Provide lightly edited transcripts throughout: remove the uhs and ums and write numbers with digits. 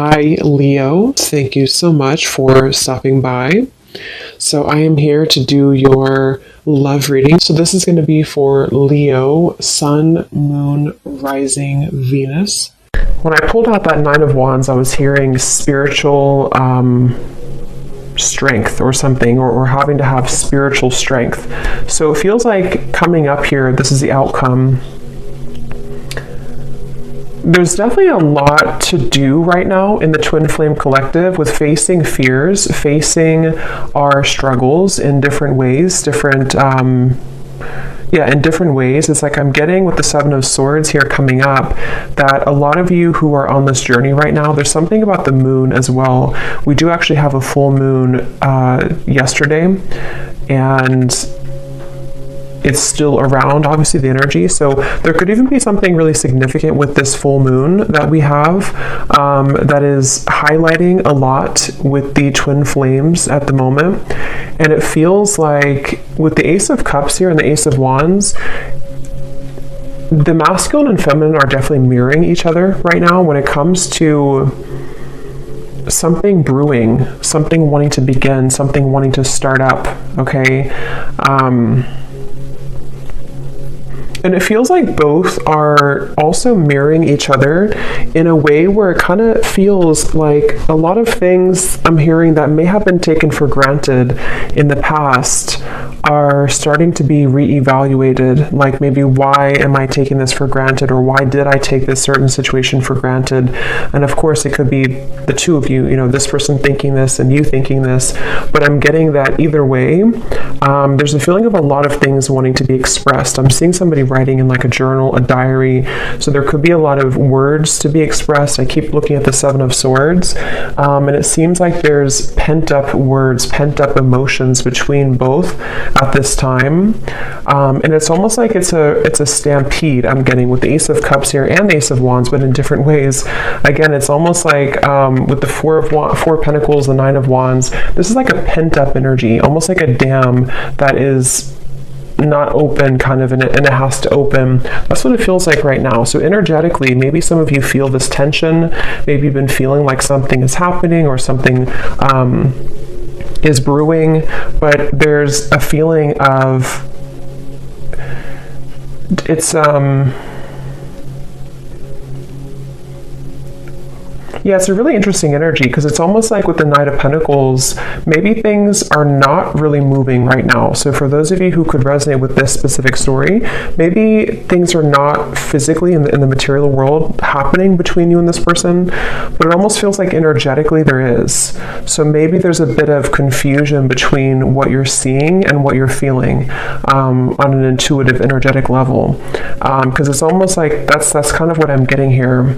Hi, Leo. Thank you so much for stopping by. So, I am here to do your love reading. So, this is going to be for Leo, Sun, Moon, Rising, Venus. When I pulled out that Nine of Wands, I was hearing spiritual strength or something, or having to have spiritual strength. So, it feels like coming up here, this is the outcome. There's definitely a lot to do right now in the Twin Flame Collective with facing fears, facing our struggles in different ways, in different ways. It's like I'm getting with the Seven of Swords here coming up that a lot of you who are on this journey right now, there's something about the moon as well. We do actually have a full moon yesterday, and it's still around, obviously, the energy. So there could even be something really significant with this full moon that we have that is highlighting a lot with the twin flames at the moment. And it feels like with the Ace of Cups here and the Ace of Wands, the masculine and feminine are definitely mirroring each other right now when it comes to something brewing, something wanting to begin, something wanting to start up, okay? And it feels like both are also mirroring each other in a way where it kind of feels like a lot of things I'm hearing that may have been taken for granted in the past are starting to be reevaluated. Like maybe, why am I taking this for granted, or why did I take this certain situation for granted? And of course it could be the two of you, this person thinking this and you thinking this, but I'm getting that either way, there's a feeling of a lot of things wanting to be expressed. I'm seeing somebody writing in like a journal, a diary, so there could be a lot of words to be expressed. I keep looking at the Seven of Swords, and it seems like there's pent up words, pent up emotions between both at this time, and it's almost like it's a stampede I'm getting with the Ace of Cups here and the Ace of Wands, but in different ways. Again, it's almost like with the Four of Pentacles, the Nine of Wands, this is like a pent up energy, almost like a dam that is not open kind of, and it has to open. That's what it feels like right now. So energetically, maybe some of you feel this tension, maybe you've been feeling like something is happening or something is brewing, but there's a feeling of it's it's a really interesting energy, because it's almost like with the Knight of Pentacles, maybe things are not really moving right now. So for those of you who could resonate with this specific story, maybe things are not physically in the material world happening between you and this person, but it almost feels like energetically there is. So maybe there's a bit of confusion between what you're seeing and what you're feeling on an intuitive, energetic level, because it's almost like that's kind of what I'm getting here.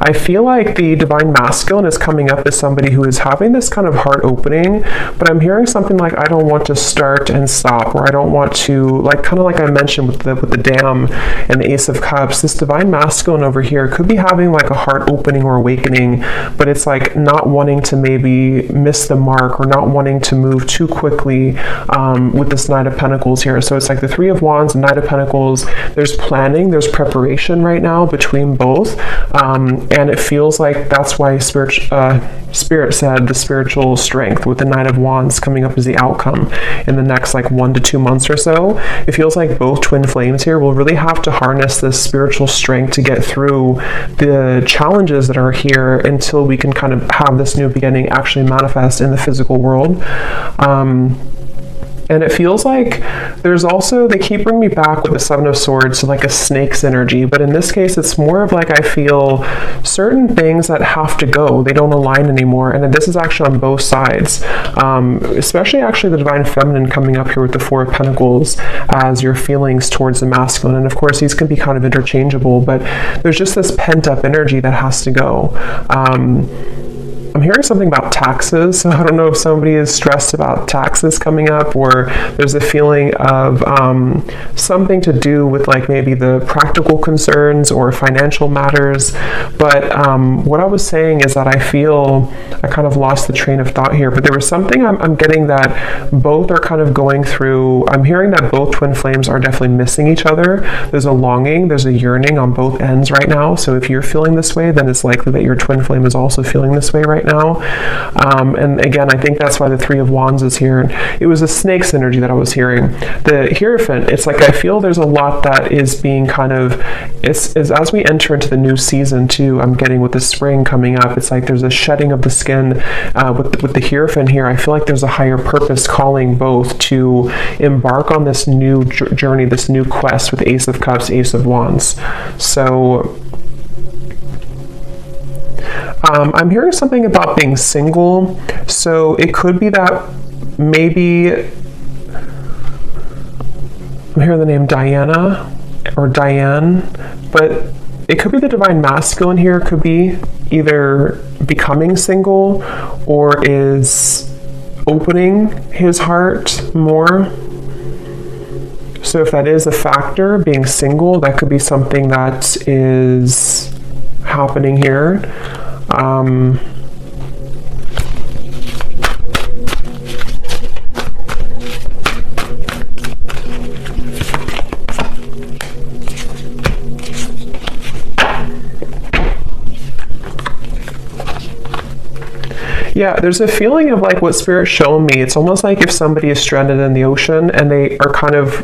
I feel like the Divine Masculine is coming up as somebody who is having this kind of heart opening, but I'm hearing something like, I don't want to start and stop, or I don't want to, like, kind of like I mentioned with the Dam and the Ace of Cups, this Divine Masculine over here could be having like a heart opening or awakening, but it's like not wanting to maybe miss the mark, or not wanting to move too quickly with this Knight of Pentacles here. So it's like the Three of Wands and Knight of Pentacles, there's planning, there's preparation right now between both, and it feels like that's why Spirit said the spiritual strength with the Knight of Wands coming up as the outcome in the next like 1 to 2 months or so. It feels like both twin flames here will really have to harness this spiritual strength to get through the challenges that are here until we can kind of have this new beginning actually manifest in the physical world. And it feels like there's also, they keep bringing me back with the Seven of Swords to like a snake's energy, but in this case it's more of like I feel certain things that have to go, they don't align anymore, and this is actually on both sides, especially actually the Divine Feminine coming up here with the Four of Pentacles as your feelings towards the masculine, and of course these can be kind of interchangeable, but there's just this pent up energy that has to go. I'm hearing something about taxes. So I don't know if somebody is stressed about taxes coming up, or there's a feeling of something to do with like maybe the practical concerns or financial matters. But what I was saying is that I feel I kind of lost the train of thought here, but there was something I'm getting that both are kind of going through. I'm hearing that both twin flames are definitely missing each other. There's a longing, there's a yearning on both ends right now. So if you're feeling this way, then it's likely that your twin flame is also feeling this way right now. And again, I think that's why the Three of Wands is here. It was a snake's energy that I was hearing. The Hierophant, it's like I feel there's a lot that is being kind of, it's as we enter into the new season too, I'm getting with the spring coming up, it's like there's a shedding of the skin. With the Hierophant here, I feel like there's a higher purpose calling both to embark on this new journey, this new quest with Ace of Cups, Ace of Wands. So I'm hearing something about being single. So it could be that maybe I'm hearing the name Diana or Diane, but it could be the divine masculine here. It could be either becoming single or is opening his heart more. So if that is a factor, being single, that could be something that is happening here. Yeah, there's a feeling of like what Spirit's shown me. It's almost like if somebody is stranded in the ocean and they are kind of,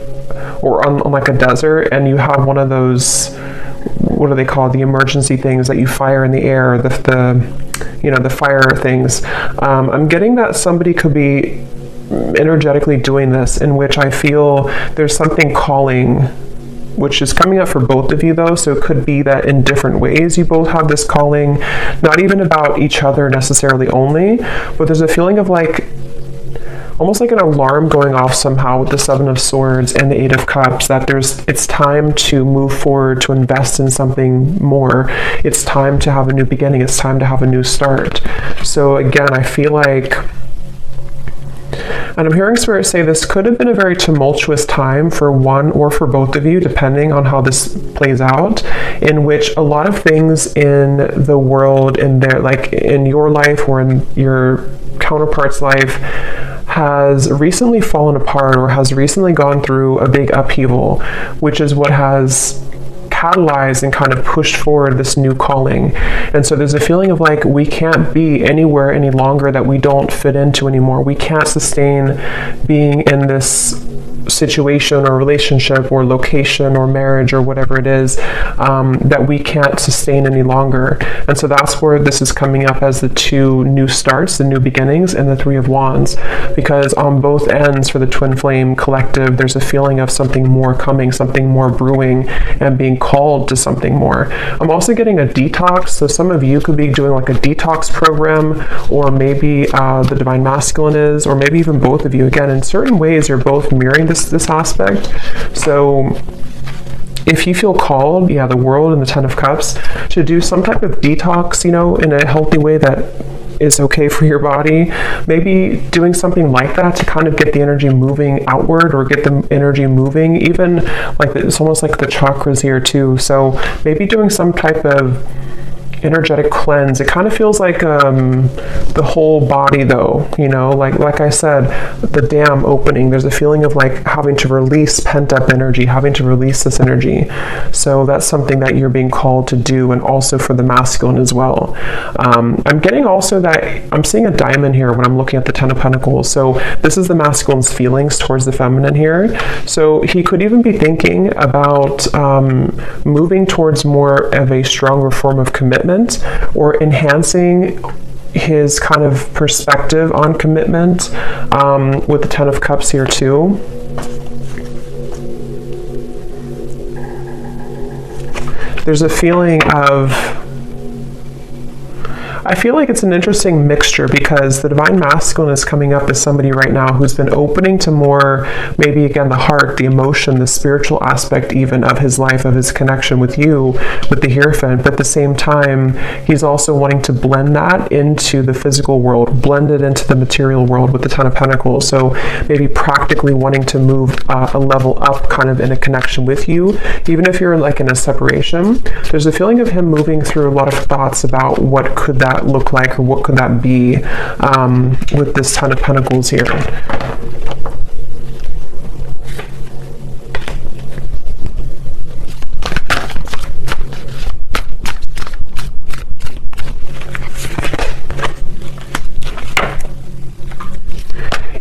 or on like a desert, and you have one of those, what are they called? The emergency things that you fire in the air, the fire things. I'm getting that somebody could be energetically doing this, in which I feel there's something calling, which is coming up for both of you though. So it could be that in different ways you both have this calling, not even about each other necessarily only, but there's a feeling of like, almost like an alarm going off somehow with the Seven of Swords and the Eight of Cups, that it's time to move forward, to invest in something more. It's time to have a new beginning. It's time to have a new start. So again, I feel like, and I'm hearing Spirit say this could have been a very tumultuous time for one or for both of you, depending on how this plays out, in which a lot of things in the world, in their, like in your life or in your counterpart's life, has recently fallen apart or has recently gone through a big upheaval, which is what has catalyzed and kind of pushed forward this new calling. And so there's a feeling of like, we can't be anywhere any longer that we don't fit into anymore. We can't sustain being in this situation or relationship or location or marriage or whatever it is, that we can't sustain any longer. And so that's where this is coming up as the two new starts, the new beginnings, and the Three of Wands, because on both ends for the twin flame collective, there's a feeling of something more coming, something more brewing, and being called to something more. I'm also getting a detox. So some of you could be doing like a detox program, or maybe the divine masculine is, or maybe even both of you. Again, in certain ways, you're both mirroring this aspect. So if you feel called, the World and the Ten of Cups, to do some type of detox, in a healthy way that is okay for your body, maybe doing something like that to kind of get the energy moving outward, or get the energy moving, even like it's almost like the chakras here too. So maybe doing some type of energetic cleanse. It kind of feels like the whole body though, like I said, the dam opening, there's a feeling of like having to release pent-up energy, having to release this energy. So that's something that you're being called to do, and also for the masculine as well. I'm getting also that I'm seeing a diamond here when I'm looking at the Ten of Pentacles. So this is the masculine's feelings towards the feminine here. So he could even be thinking about moving towards more of a stronger form of commitment, or enhancing his kind of perspective on commitment, with the Ten of Cups here too. There's a feeling of, I feel like it's an interesting mixture because the divine masculine is coming up as somebody right now who's been opening to more, maybe again, the heart, the emotion, the spiritual aspect even of his life, of his connection with you, with the Hierophant. But at the same time, he's also wanting to blend that into the physical world, blend it into the material world with the Ten of Pentacles. So maybe practically wanting to move a level up kind of in a connection with you, even if you're like in a separation. There's a feeling of him moving through a lot of thoughts about what could that look like, or what could that be with this Ten of Pentacles here.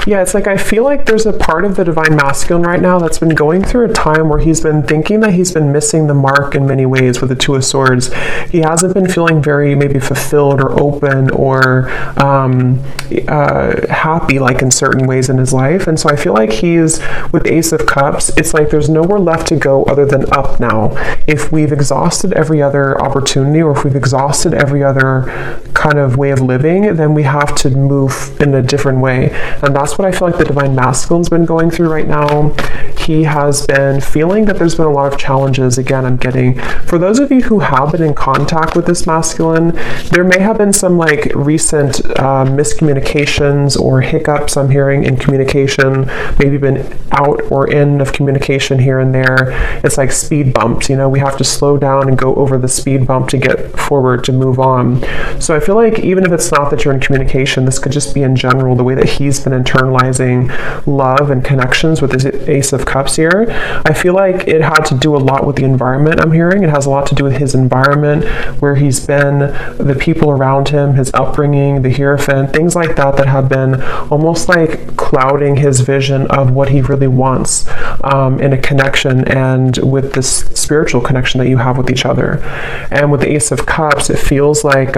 Yeah, it's like I feel like there's a part of the divine masculine right now that's been going through a time where he's been thinking that he's been missing the mark in many ways with the Two of Swords. He hasn't been feeling very maybe fulfilled or open or happy like in certain ways in his life. And so I feel like he's with Ace of Cups, it's like there's nowhere left to go other than up now. If we've exhausted every other opportunity, or if we've exhausted every other kind of way of living, then we have to move in a different way. And that's what I feel like the divine masculine's been going through right now. He has been feeling that there's been a lot of challenges. Again, I'm getting, for those of you who have been in contact with this masculine, there may have been some like recent miscommunications or hiccups I'm hearing in communication, maybe been out or in of communication here and there. It's like speed bumps, you know, we have to slow down and go over the speed bump to get forward, to move on. So I feel like even if it's not that you're in communication, this could just be in general the way that he's been internalizing love and connections with his Ace of Cups here. I feel like it had to do a lot with the environment I'm hearing. It has a lot to do with his environment, where he's been, the people around him, his upbringing, the Hierophant, things like that that have been almost like clouding his vision of what he really wants in a connection and with this spiritual connection that you have with each other. And with the Ace of Cups, it feels like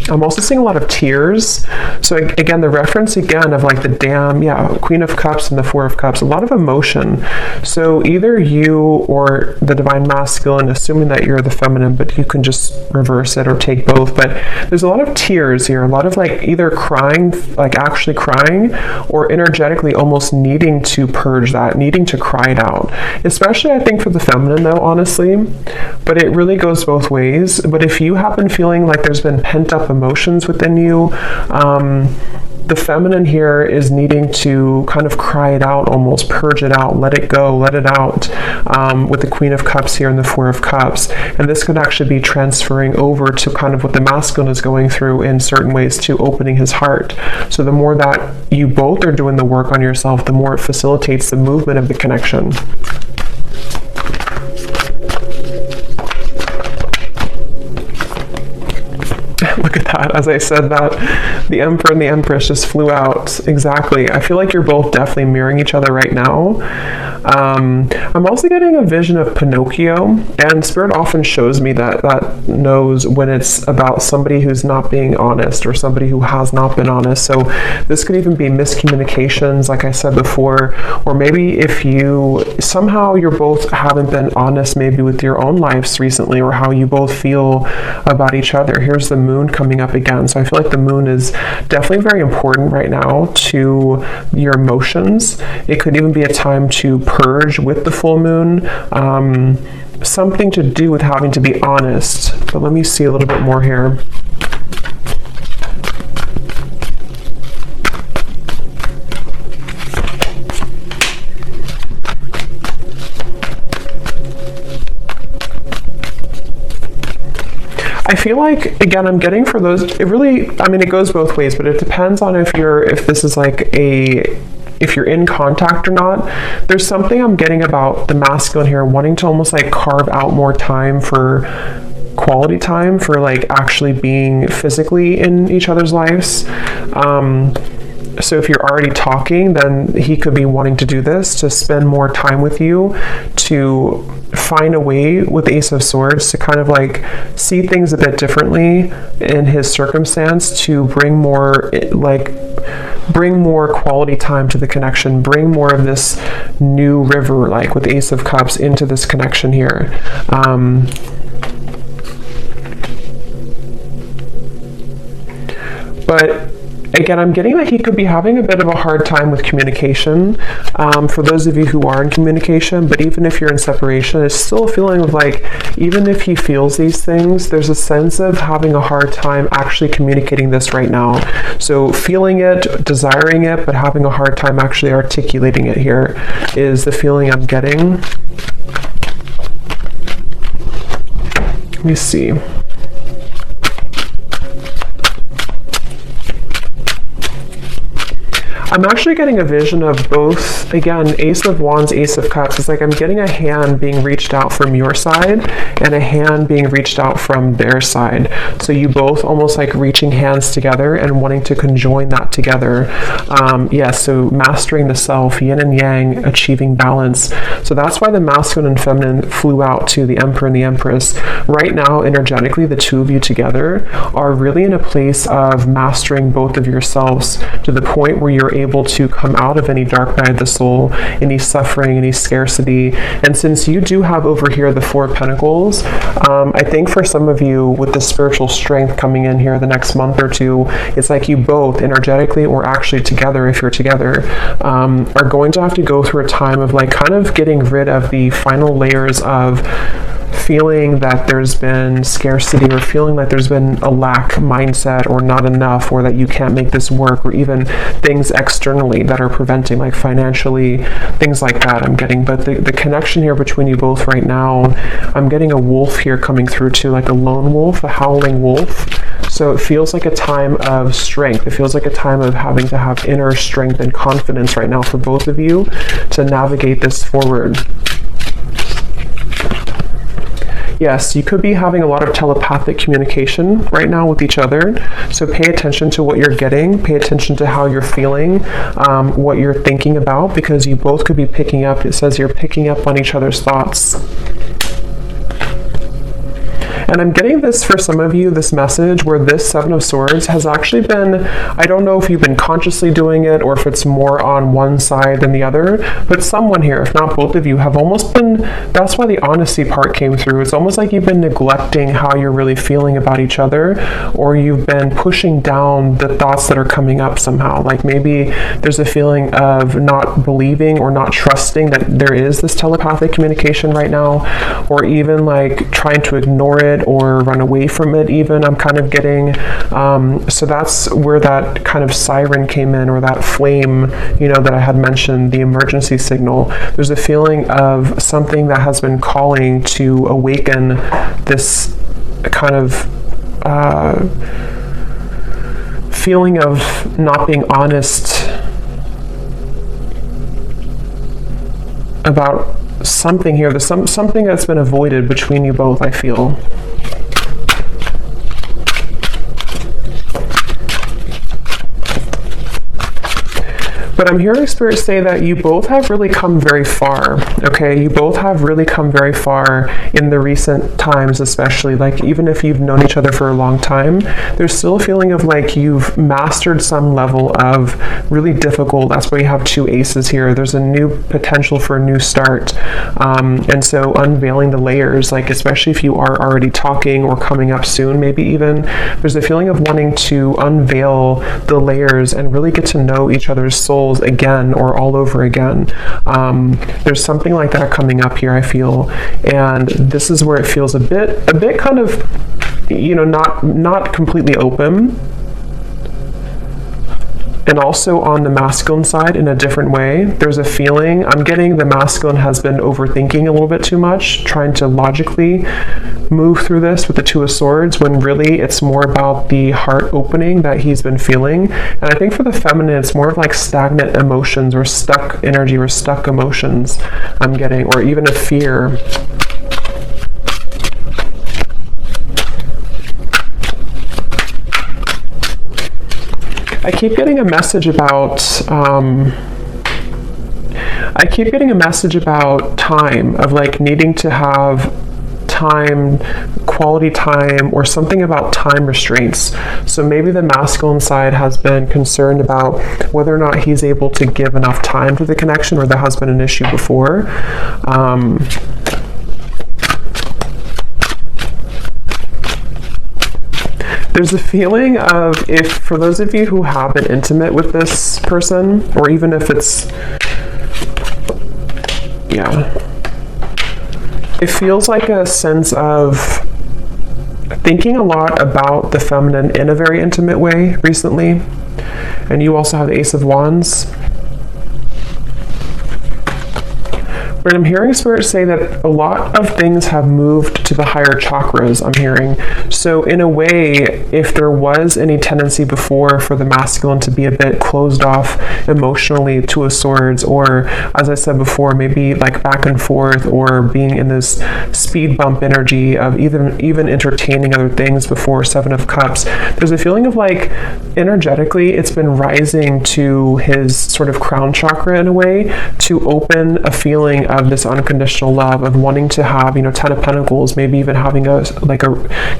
I'm also seeing a lot of tears. So again, the reference again of like the Dam, yeah, Queen of Cups and the Four of Cups, a lot of emotion. So either you or the divine masculine, assuming that you're the feminine, but you can just reverse it or take both. But there's a lot of tears here, a lot of like either crying, like actually crying, or energetically almost needing to purge that, needing to cry it out. Especially I think for the feminine though, honestly, but it really goes both ways. But if you have been feeling like there's been pent up emotions within you, the feminine here is needing to kind of cry it out, almost purge it out, let it go, let it out, with the Queen of Cups here and the Four of Cups. And this could actually be transferring over to kind of what the masculine is going through in certain ways, to opening his heart. So the more that you both are doing the work on yourself, the more it facilitates the movement of the connection. Look at that. As I said that, the Emperor and the Empress just flew out. Exactly. I feel like you're both definitely mirroring each other right now. I'm also getting a vision of Pinocchio, and Spirit often shows me that knows when it's about somebody who's not being honest or somebody who has not been honest. So this could even be miscommunications, like I said before, or maybe if you're both haven't been honest maybe with your own lives recently, or how you both feel about each other. Here's the Moon coming up again. So I feel like the Moon is definitely very important right now to your emotions. It could even be a time to purge with the full moon, something to do with having to be honest. But let me see a little bit more here. I feel like, again, I'm getting for those, it really, I mean, it goes both ways, but it depends on if this is like if you're in contact or not. There's something I'm getting about the masculine here, wanting to almost like carve out more time for quality time, for like actually being physically in each other's lives. So if you're already talking, then he could be wanting to do this, to spend more time with you, to find a way with Ace of Swords to kind of like see things a bit differently in his circumstance, to bring more quality time to the connection, bring more of this new river, like with Ace of Cups, into this connection here. But again, I'm getting that he could be having a bit of a hard time with communication. For those of you who are in communication, but even if you're in separation, it's still a feeling of like, even if he feels these things, there's a sense of having a hard time actually communicating this right now. So feeling it, desiring it, but having a hard time actually articulating it here is the feeling I'm getting. Let me see. I'm actually getting a vision of both, again, Ace of Wands, Ace of Cups. It's like I'm getting a hand being reached out from your side and a hand being reached out from their side. So you both almost like reaching hands together and wanting to conjoin that together. So mastering the self, yin and yang, achieving balance. So that's why the masculine and feminine flew out to the Emperor and the Empress. Right now, energetically, the two of you together are really in a place of mastering both of yourselves to the point where you're able to come out of any dark night of the soul, any suffering, any scarcity. And since you do have over here the Four of Pentacles, I think for some of you with the spiritual strength coming in here the next month or two, it's like you both energetically or actually together, if you're together, are going to have to go through a time of like kind of getting rid of the final layers of feeling that there's been scarcity or feeling like there's been a lack mindset or not enough or that you can't make this work, or even things externally that are preventing, like financially, things like that I'm getting. But the connection here between you both right now, I'm getting a wolf here coming through too, like a lone wolf, a howling wolf. So it feels like a time of strength. It feels like a time of having to have inner strength and confidence right now for both of you to navigate this forward. Yes, you could be having a lot of telepathic communication right now with each other. So pay attention to what you're getting. Pay attention to how you're feeling, what you're thinking about, because you both could be picking up, it says you're picking up on each other's thoughts. And I'm getting this for some of you, this message where this Seven of Swords has actually been, I don't know if you've been consciously doing it or if it's more on one side than the other, but someone here, if not both of you, have almost been, that's why the honesty part came through. It's almost like you've been neglecting how you're really feeling about each other, or you've been pushing down the thoughts that are coming up somehow. Like maybe there's a feeling of not believing or not trusting that there is this telepathic communication right now, or even like trying to ignore it or run away from it even, I'm kind of getting. So that's where that kind of siren came in, or that flame, that I had mentioned, the emergency signal. There's a feeling of something that has been calling to awaken this kind of feeling of not being honest about something here. There's something that's been avoided between you both, I feel. But I'm hearing Spirit say that you both have really come very far, okay? You both have really come very far in the recent times, especially. Like, even if you've known each other for a long time, there's still a feeling of like you've mastered some level of really difficult, that's why you have two aces here. There's a new potential for a new start. And so unveiling the layers, like especially if you are already talking or coming up soon, maybe even, there's a feeling of wanting to unveil the layers and really get to know each other's souls again, or all over again. There's something like that coming up here, I feel, and this is where it feels a bit kind of, not completely open, and also on the masculine side in a different way. There's a feeling, I'm getting the masculine has been overthinking a little bit too much, trying to logically move through this with the Two of Swords, when really it's more about the heart opening that he's been feeling. And I think for the feminine, it's more of like stagnant emotions or stuck energy or stuck emotions I'm getting, or even a fear. I keep getting a message about time, of like needing to have time, quality time, or something about time restraints. So maybe the masculine side has been concerned about whether or not he's able to give enough time to the connection, or there has been an issue before. There's a feeling of, if for those of you who have been intimate with this person, or even if it's, it feels like a sense of thinking a lot about the feminine in a very intimate way recently. And you also have the Ace of Wands. But I'm hearing Spirit say that a lot of things have moved to the higher chakras, I'm hearing. So in a way, if there was any tendency before for the masculine to be a bit closed off emotionally, Two of Swords, or as I said before, maybe like back and forth, or being in this speed bump energy of even entertaining other things before, Seven of Cups, there's a feeling of like energetically it's been rising to his sort of crown chakra in a way, to open a feeling of this unconditional love, of wanting to have, Ten of Pentacles, maybe even having a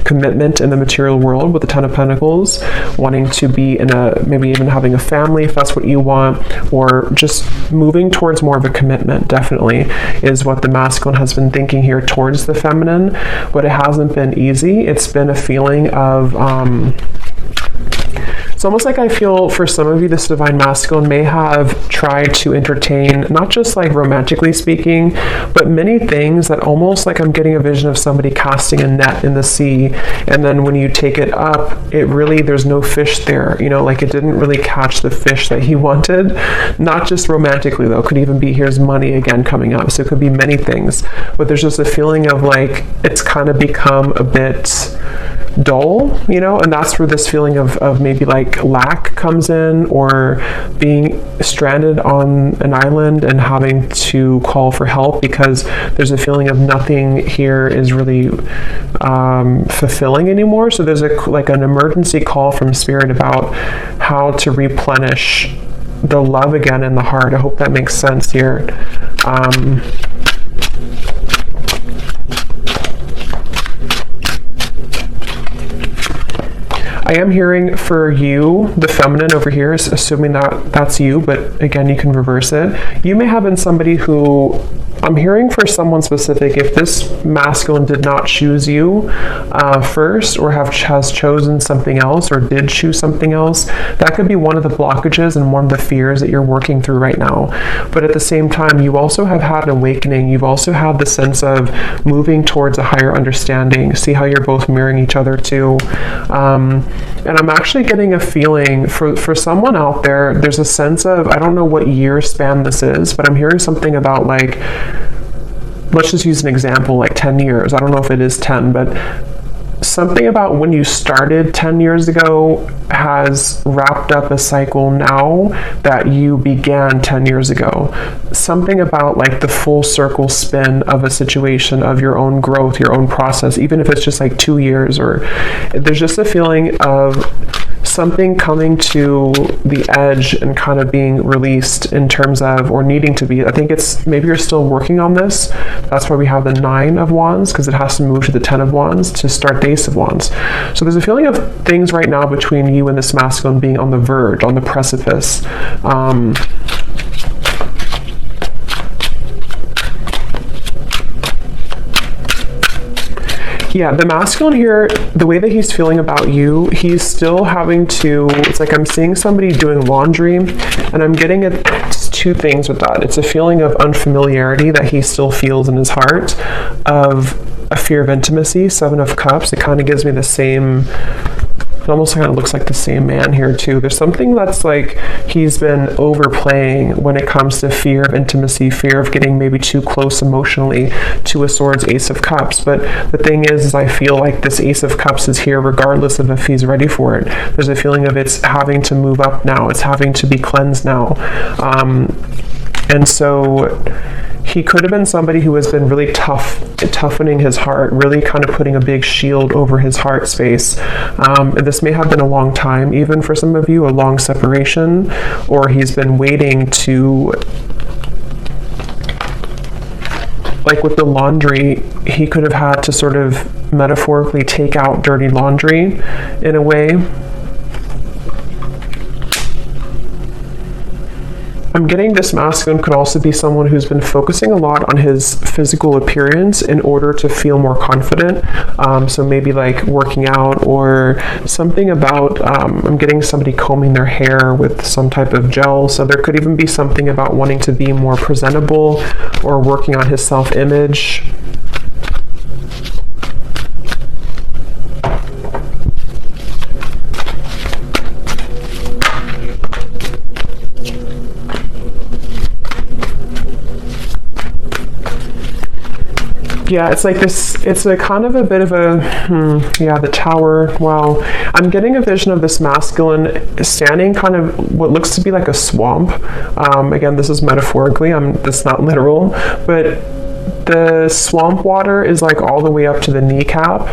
commitment in the material world with the Ten of Pentacles, wanting to be in maybe even having a family if that's what you want, or just moving towards more of a commitment, definitely, is what the masculine has been thinking here towards the feminine. But it hasn't been easy. It's been a feeling of, it's almost like I feel for some of you, this divine masculine may have tried to entertain, not just like romantically speaking, but many things that almost like I'm getting a vision of somebody casting a net in the sea. And then when you take it up, there's no fish there, like it didn't really catch the fish that he wanted. Not just romantically though, could even be, here's money again coming up. So it could be many things, but there's just a feeling of like, it's kind of become a bit dull, and that's where this feeling of maybe like lack comes in, or being stranded on an island and having to call for help because there's a feeling of nothing here is really fulfilling anymore. So there's an emergency call from Spirit about how to replenish the love again in the heart. I hope that makes sense here. I am hearing for you, the feminine over here, assuming that that's you, but again, you can reverse it. You may have been somebody who, I'm hearing for someone specific, if this masculine did not choose you first, or has chosen something else, or did choose something else, that could be one of the blockages and one of the fears that you're working through right now. But at the same time, you also have had an awakening. You've also had the sense of moving towards a higher understanding. See how you're both mirroring each other too. And I'm actually getting a feeling for someone out there, there's a sense of, I don't know what year span this is, but I'm hearing something about like, let's just use an example, like 10 years. I don't know if it is 10, but something about when you started 10 years ago has wrapped up a cycle now that you began 10 years ago. Something about like the full circle spin of a situation, of your own growth, your own process, even if it's just like 2 years, or there's just a feeling of something coming to the edge and kind of being released in terms of, or needing to be. I think it's, maybe you're still working on this. That's why we have the 9 of Wands, because it has to move to the 10 of Wands to start the Ace of Wands. So there's a feeling of things right now between you and this masculine being on the verge, on the precipice. Yeah, the masculine here, the way that he's feeling about you, he's still having to, it's like I'm seeing somebody doing laundry, and I'm getting it's 2 things with that. It's a feeling of unfamiliarity that he still feels in his heart, of a fear of intimacy, 7 of Cups. It kind of gives me the same, it almost kind of looks like the same man here too. There's something that's like he's been overplaying when it comes to fear of intimacy, fear of getting maybe too close emotionally. 2 of Swords, Ace of Cups. But the thing is I feel like this Ace of Cups is here regardless of if he's ready for it. There's a feeling of it's having to move up now. It's having to be cleansed now. And so he could have been somebody who has been really toughening his heart, really kind of putting a big shield over his heart space. This may have been a long time, even for some of you, a long separation, or he's been waiting to, like with the laundry, he could have had to sort of metaphorically take out dirty laundry in a way. I'm getting this masculine could also be someone who's been focusing a lot on his physical appearance in order to feel more confident. So maybe like working out or something about, I'm getting somebody combing their hair with some type of gel. So there could even be something about wanting to be more presentable or working on his self-image. Yeah, it's like this, it's a kind of a bit of a, yeah, the Tower. Wow. I'm getting a vision of this masculine standing kind of what looks to be like a swamp. Again, this is metaphorically, it's not literal, but the swamp water is like all the way up to the kneecap.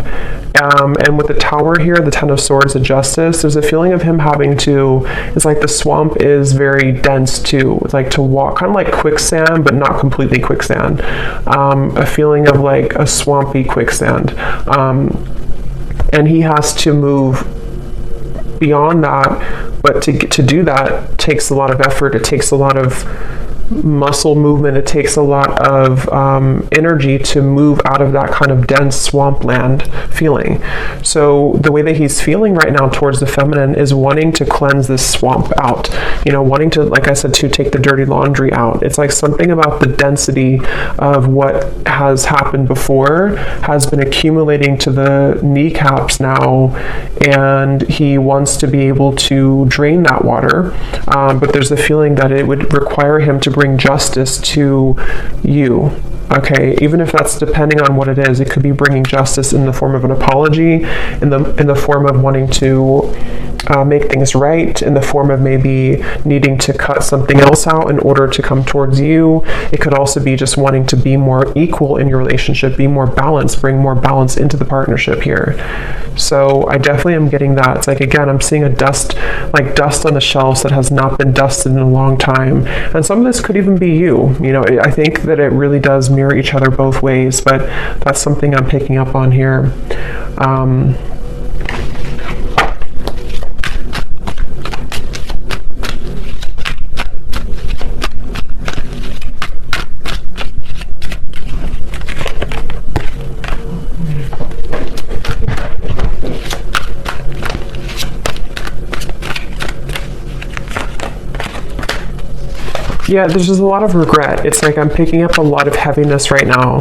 And with the Tower here, the Ten of Swords, the Justice, there's a feeling of him having to, it's like the swamp is very dense too. It's like to walk, kind of like quicksand, but not completely quicksand. A feeling of like a swampy quicksand. And he has to move beyond that, but to do that takes a lot of effort. It takes a lot of muscle movement. It takes a lot of energy to move out of that kind of dense swampland feeling. So the way that he's feeling right now towards the feminine is wanting to cleanse this swamp out, wanting to, like I said, to take the dirty laundry out. It's like something about the density of what has happened before has been accumulating to the kneecaps now, and he wants to be able to drain that water, but there's a feeling that it would require him to bring justice to you. Okay, even if that's depending on what it is, it could be bringing justice in the form of an apology, in the form of wanting to make things right, in the form of maybe needing to cut something else out in order to come towards you. It could also be just wanting to be more equal in your relationship, be more balanced, bring more balance into the partnership here. So I definitely am getting that. It's like, again, I'm seeing a dust on the shelves that has not been dusted in a long time. And some of this could even be you. I think that it really does mirror each other both ways, but that's something I'm picking up on here. Yeah, there's just a lot of regret. It's like I'm picking up a lot of heaviness right now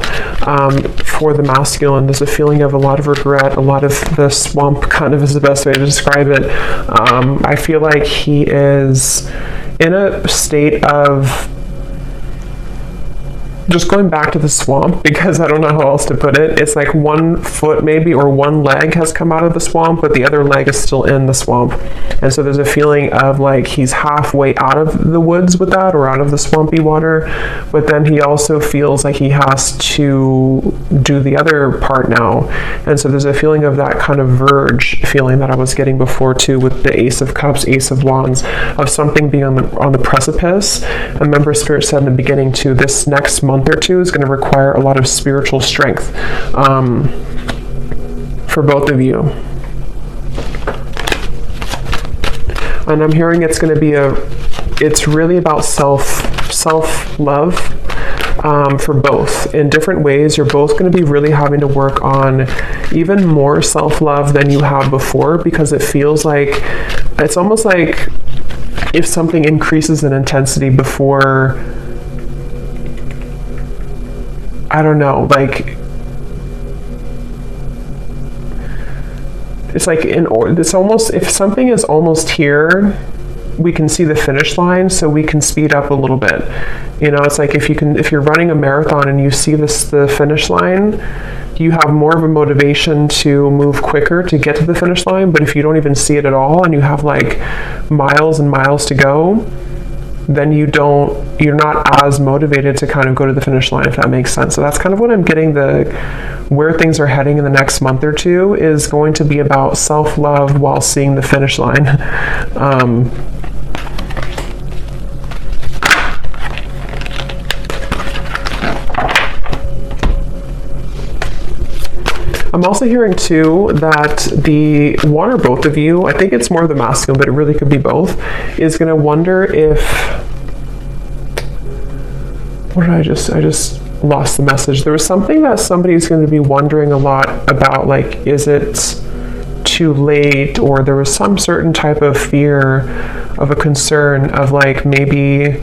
for the masculine. There's a feeling of a lot of regret, a lot of the swamp kind of is the best way to describe it. I feel like he is in a state of just going back to the swamp, because I don't know how else to put it. It's like one foot maybe, or one leg has come out of the swamp, but the other leg is still in the swamp. And so there's a feeling of like he's halfway out of the woods with that, or out of the swampy water, but then he also feels like he has to do the other part now. And so there's a feeling of that kind of verge feeling that I was getting before too, with the Ace of Cups, Ace of Wands, of something being on the precipice. And remember, Spirit said in the beginning too, this next month or two is going to require a lot of spiritual strength for both of you. And I'm hearing it's going to be it's really about self-love for both. In different ways, you're both going to be really having to work on even more self-love than you have before, because it feels like, it's almost like if something increases in intensity before, I don't know, like, it's like it's almost, if something is almost here, we can see the finish line, so we can speed up a little bit. It's like if you're running a marathon and you see the finish line, you have more of a motivation to move quicker to get to the finish line. But if you don't even see it at all and you have like miles and miles to go, then you're not as motivated to kind of go to the finish line, if that makes sense. So that's kind of what I'm getting, where things are heading in the next month or two is going to be about self-love while seeing the finish line. I'm also hearing too that the one or both of you, I think it's more of the masculine, but it really could be both, is going to wonder if what did I just lost the message. There was something that somebody's going to be wondering a lot about, like, is it too late? Or there was some certain type of fear, of a concern of like, maybe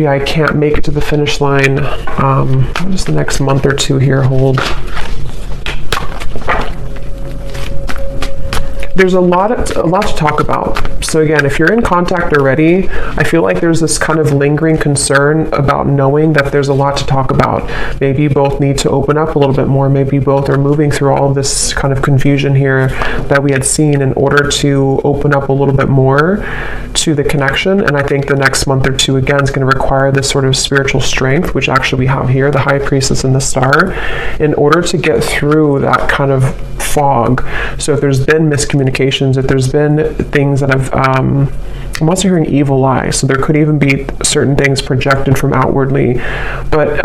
I can't make it to the finish line. What does the next month or two here hold? There's a lot to talk about. So again, if you're in contact already, I feel like there's this kind of lingering concern about knowing that there's a lot to talk about. Maybe you both need to open up a little bit more. Maybe both are moving through all of this kind of confusion here that we had seen in order to open up a little bit more to the connection. And I think the next month or two, again, is going to require this sort of spiritual strength, which actually we have here, the High Priestess and the Star, in order to get through that kind of fog. So if there's been miscommunications, if there's been things that have, I'm also hearing evil eye, so there could even be certain things projected from outwardly, but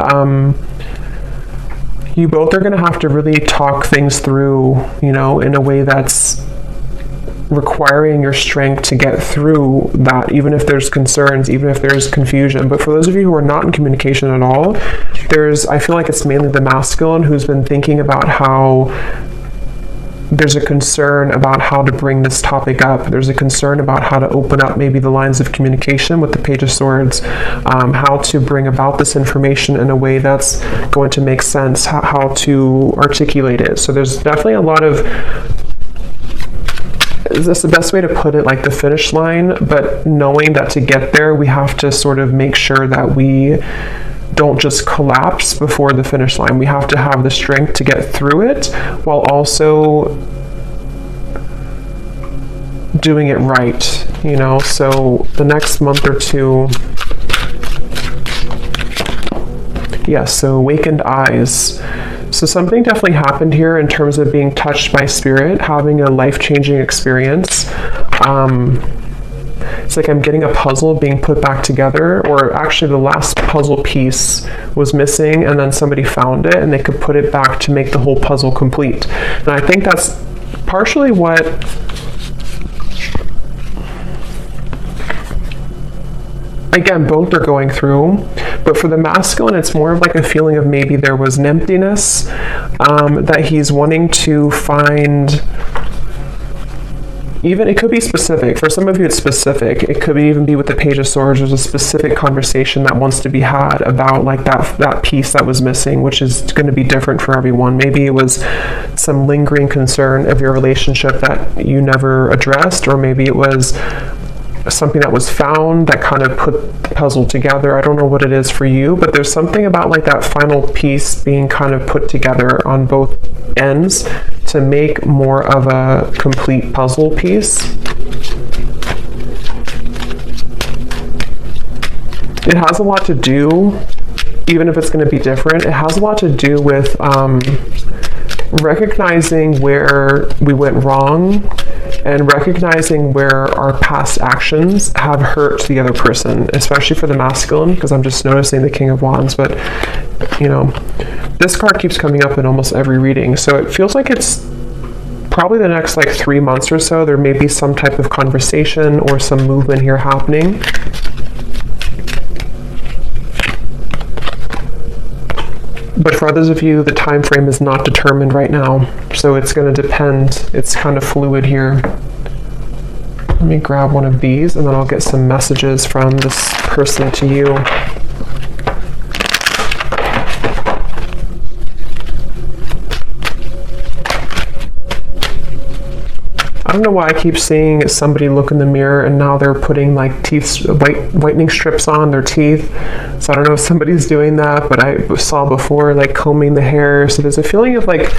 you both are going to have to really talk things through, in a way that's requiring your strength to get through that, even if there's concerns, even if there's confusion. But for those of you who are not in communication at all, I feel like it's mainly the masculine who's been thinking about how there's a concern about how to bring this topic up. There's a concern about how to open up maybe the lines of communication with the Page of Swords, how to bring about this information in a way that's going to make sense, how to articulate it. So there's definitely a lot of, is this the best way to put it, like the finish line, but knowing that to get there, we have to sort of make sure that we don't just collapse before the finish line. We have to have the strength to get through it while also doing it right, So the next month or two, so awakened eyes. So something definitely happened here in terms of being touched by spirit, having a life-changing experience. It's like I'm getting a puzzle being put back together, or actually the last puzzle piece was missing and then somebody found it and they could put it back to make the whole puzzle complete. And I think that's partially what again, both are going through, but for the masculine, it's more of like a feeling of maybe there was an emptiness that he's wanting to find. Even it could be specific. For some of you, it's specific. It could even be with the Page of Swords. There's a specific conversation that wants to be had about like that piece that was missing, which is going to be different for everyone. Maybe it was some lingering concern of your relationship that you never addressed, or maybe it was something that was found that kind of put the puzzle together. I don't know what it is for you, but there's something about like that final piece being kind of put together on both ends to make more of a complete puzzle piece. It has a lot to do, even if it's going to be different, it has a lot to do with recognizing where we went wrong and recognizing where our past actions have hurt the other person, especially for the masculine, because I'm just noticing the King of Wands. But, this card keeps coming up in almost every reading. So it feels like it's probably the next like 3 months or so, there may be some type of conversation or some movement here happening. But for others of you, the time frame is not determined right now, so it's going to depend. It's kind of fluid here. Let me grab one of these, and then I'll get some messages from this person to you. I don't know why I keep seeing somebody look in the mirror and now they're putting like whitening strips on their teeth. So I don't know if somebody's doing that, but I saw before like combing the hair. So there's a feeling of like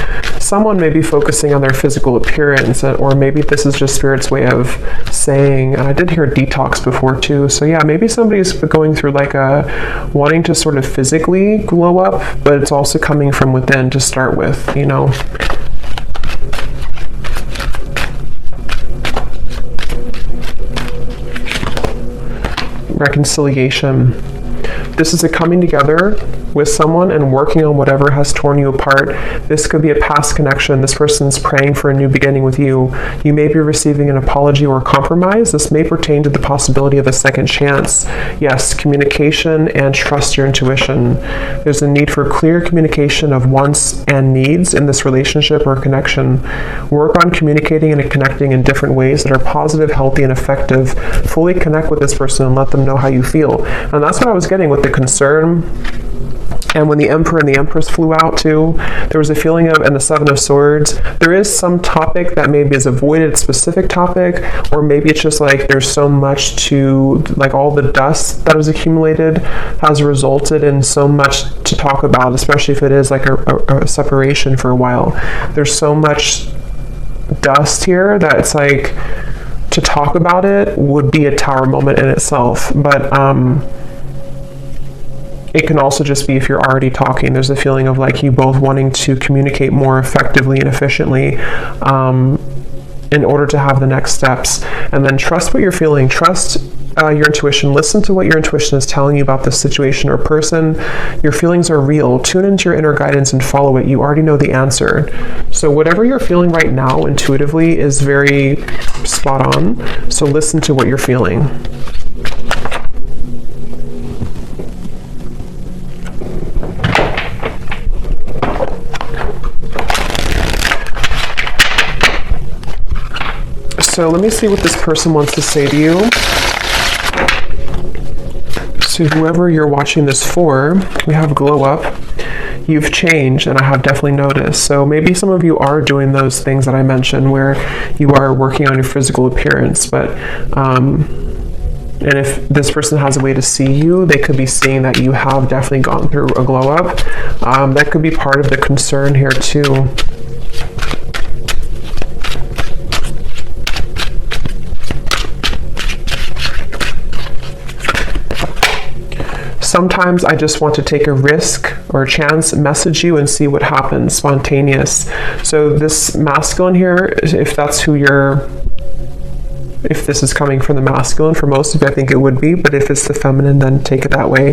someone may be focusing on their physical appearance, or maybe this is just Spirit's way of saying, and I did hear detox before too. So yeah, maybe somebody's going through like a wanting to sort of physically glow up, but it's also coming from within to start with, Reconciliation. This is a coming together with someone and working on whatever has torn you apart. This could be a past connection. This person's praying for a new beginning with you. You may be receiving an apology or a compromise. This may pertain to the possibility of a second chance. Yes, communication and trust your intuition. There's a need for clear communication of wants and needs in this relationship or connection. Work on communicating and connecting in different ways that are positive, healthy, and effective. Fully connect with this person and let them know how you feel. And that's what I was getting with the concern. And when the Emperor and the Empress flew out too, there was a feeling of, and the Seven of Swords, there is some topic that maybe is avoided, a specific topic, or maybe it's just like there's so much to, like all the dust that has accumulated has resulted in so much to talk about, especially if it is like a separation for a while. There's so much dust here that it's like, to talk about it would be a Tower moment in itself, but it can also just be if you're already talking. There's a feeling of like you both wanting to communicate more effectively and efficiently in order to have the next steps. And then trust what you're feeling. Trust your intuition. Listen to what your intuition is telling you about this situation or person. Your feelings are real. Tune into your inner guidance and follow it. You already know the answer. So whatever you're feeling right now intuitively is very spot on. So listen to what you're feeling. So let me see what this person wants to say to you. So whoever you're watching this for, we have glow up. You've changed, and I have definitely noticed. So maybe some of you are doing those things that I mentioned where you are working on your physical appearance, but and if this person has a way to see you, they could be seeing that you have definitely gone through a glow up. That could be part of the concern here too. Sometimes I just want to take a risk or a chance, message you and see what happens, spontaneous. So this masculine here, if that's who you're, if this is coming from the masculine, for most of you I think it would be, but if it's the feminine, then take it that way.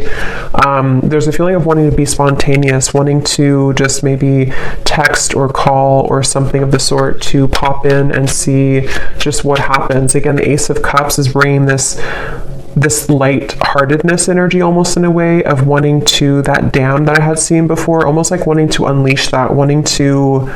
There's a feeling of wanting to be spontaneous, wanting to just maybe text or call or something of the sort to pop in and see just what happens. Again, the Ace of Cups is bringing this light-heartedness energy almost in a way of wanting to, that dam that I had seen before, almost like wanting to unleash that, wanting to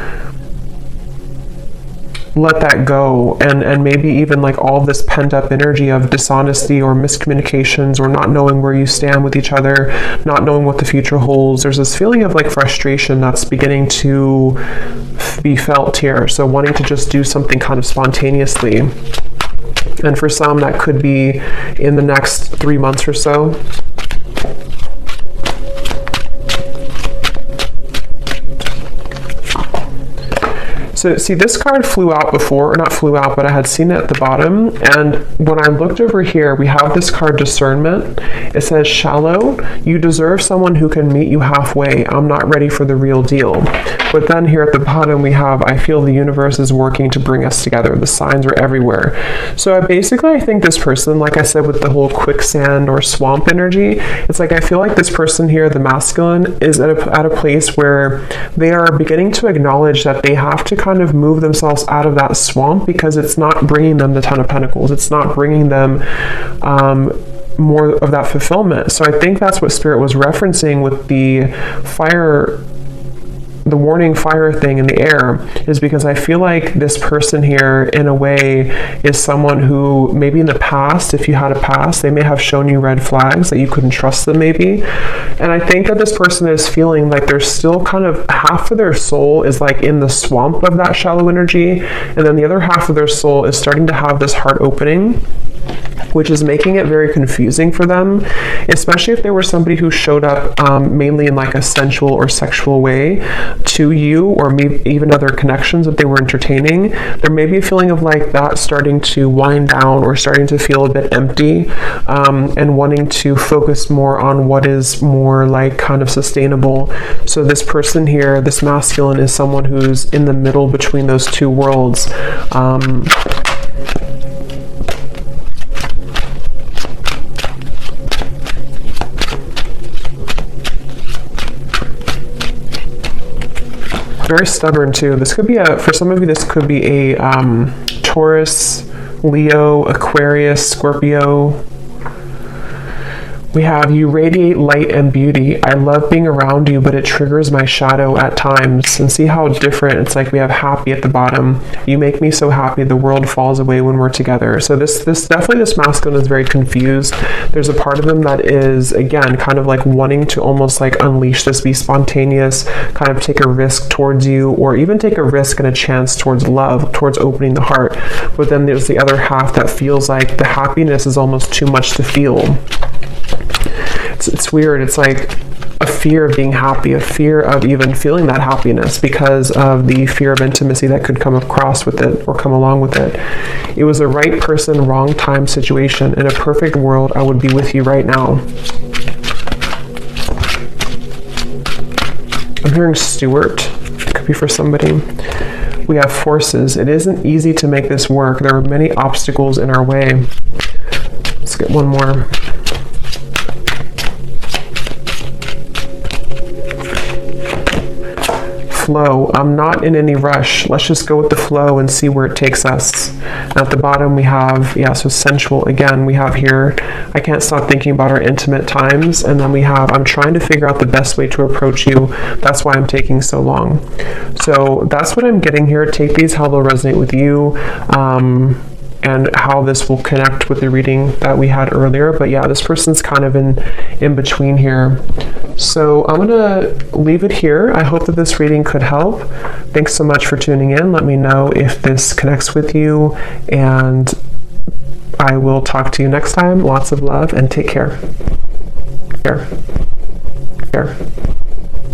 let that go, and maybe even like all this pent-up energy of dishonesty or miscommunications or not knowing where you stand with each other, not knowing what the future holds. There's this feeling of like frustration that's beginning to be felt here. So wanting to just do something kind of spontaneously. And for some, that could be in the next 3 months or so. So see, this card flew out before, or not flew out, but I had seen it at the bottom. And when I looked over here, we have this card, Discernment. It says, shallow, you deserve someone who can meet you halfway. I'm not ready for the real deal. But then here at the bottom, we have, I feel the universe is working to bring us together. The signs are everywhere. So I think this person, like I said, with the whole quicksand or swamp energy, it's like I feel like this person here, the masculine, is at a place where they are beginning to acknowledge that they have to kind of move themselves out of that swamp because it's not bringing them the Ten of Pentacles. It's not bringing them more of that fulfillment. So I think that's what Spirit was referencing with the fire, the warning fire thing in the air, is because I feel like this person here in a way is someone who maybe in the past, if you had a past, they may have shown you red flags that you couldn't trust them maybe. And I think that this person is feeling like there's still kind of half of their soul is like in the swamp of that shallow energy, and then the other half of their soul is starting to have this heart opening, which is making it very confusing for them, especially if there were somebody who showed up mainly in like a sensual or sexual way to you, or maybe even other connections that they were entertaining. There may be a feeling of like that starting to wind down or starting to feel a bit empty, and wanting to focus more on what is more like kind of sustainable. So this person here, this masculine, is someone who's in the middle between those two worlds. Very stubborn too. This could be for some of you, this could be a Taurus, Leo, Aquarius, Scorpio. We have, you radiate light and beauty. I love being around you, but it triggers my shadow at times. And see how different, it's like we have happy at the bottom. You make me so happy, the world falls away when we're together. So this definitely, this masculine is very confused. There's a part of him that is, again, kind of like wanting to almost like unleash this, be spontaneous, kind of take a risk towards you, or even take a risk and a chance towards love, towards opening the heart. But then there's the other half that feels like the happiness is almost too much to feel. It's weird. It's like a fear of being happy, a fear of even feeling that happiness because of the fear of intimacy that could come across with it or come along with it. It was a right person, wrong time situation. In a perfect world, I would be with you right now. I'm hearing Stewart. It could be for somebody. We have forces. It isn't easy to make this work. There are many obstacles in our way. Let's get one more. Flow. I'm not in any rush. Let's just go with the flow and see where it takes us. And at the bottom we have, so sensual. Again, we have here, I can't stop thinking about our intimate times. And then we have, I'm trying to figure out the best way to approach you. That's why I'm taking so long. So that's what I'm getting here. Take these how they'll resonate with you. And how this will connect with the reading that we had earlier. But yeah, this person's kind of in between here. So I'm going to leave it here. I hope that this reading could help. Thanks so much for tuning in. Let me know if this connects with you, and I will talk to you next time. Lots of love and take care. Care.